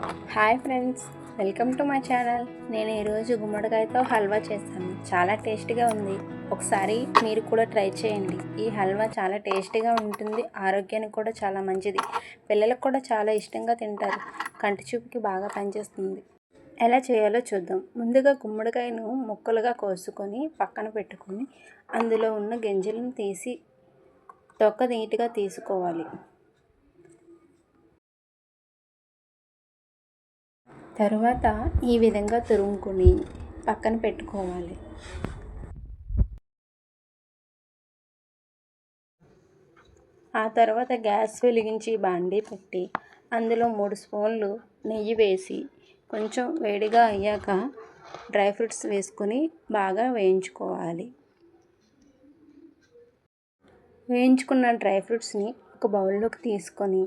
Hi friends, welcome to my channel. నేను ఈరోజు గుమ్మడికాయతో హల్వా చేస్తాను. చాలా టేస్టీగా ఉంది. ఒకసారి మీరు కూడా ట్రై చేయండి. ఈ హల్వా చాలా టేస్టీగా ఉంటుంది, ఆరోగ్యానికి కూడా చాలా మంచిది. పిల్లలకు కూడా చాలా ఇష్టంగా తింటారు. కంటి చూపుకి బాగా పనిచేస్తుంది. ఎలా చేయాలో చూద్దాం. ముందుగా గుమ్మడికాయను ముక్కలుగా కోసుకొని పక్కన పెట్టుకొని అందులో ఉన్న గింజలను తీసి తొక్క నీట్గా తీసుకోవాలి. తరువాత ఈ విధంగా తురుముకొని పక్కన పెట్టుకోవాలి. ఆ తర్వాత గ్యాస్ వెలిగించి బాండీ పెట్టి అందులో 3 స్పూన్లు నెయ్యి వేసి కొంచెం వేడిగా అయ్యాక డ్రై ఫ్రూట్స్ వేసుకొని బాగా వేయించుకోవాలి. వేయించుకున్న డ్రై ఫ్రూట్స్ని ఒక బౌల్లోకి తీసుకొని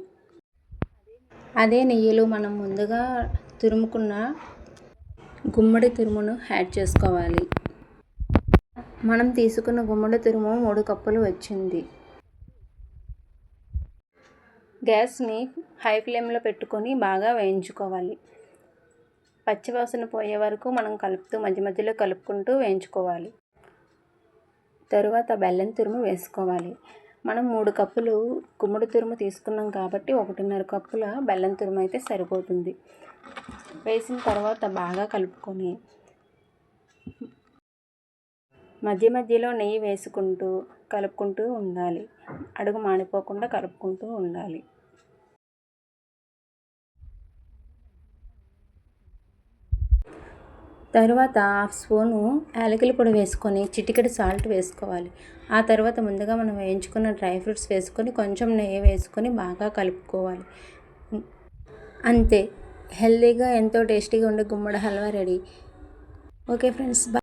అదే నెయ్యిలో మనం ముందుగా తురుముకున్న గుమ్మడి తురుమును యాడ్ చేసుకోవాలి. మనం తీసుకున్న గుమ్మడి తురుము 3 కప్పులు వచ్చింది. గ్యాస్ని హై ఫ్లేమ్లో పెట్టుకొని బాగా వేయించుకోవాలి. పచ్చివాసన పోయే వరకు మనం మధ్య మధ్యలో కలుపుకుంటూ వేయించుకోవాలి. తరువాత బెల్లం తురుము వేసుకోవాలి. మనం 3 కప్పులు గుమ్మడి తురుము తీసుకున్నాం కాబట్టి 1.5 కప్పుల బెల్లం తురుము అయితే సరిపోతుంది. వేసిన తర్వాత బాగా కలుపుకొని మధ్య మధ్యలో నెయ్యి వేసుకుంటూ కలుపుకుంటూ ఉండాలి. అడుగు మాడిపోకుండా కలుపుకుంటూ ఉండాలి. తరువాత 1/2 స్పూను యాలకుల పొడి వేసుకొని చిటికెడు సాల్ట్ వేసుకోవాలి. ఆ తర్వాత ముందుగా మనం వేయించుకున్న డ్రై ఫ్రూట్స్ వేసుకొని కొంచెం నెయ్యి వేసుకొని బాగా కలుపుకోవాలి. అంతే, హెల్తీగా ఎంతో టేస్టీగా ఉండే గుమ్మడి halwa ready. Okay friends, bye.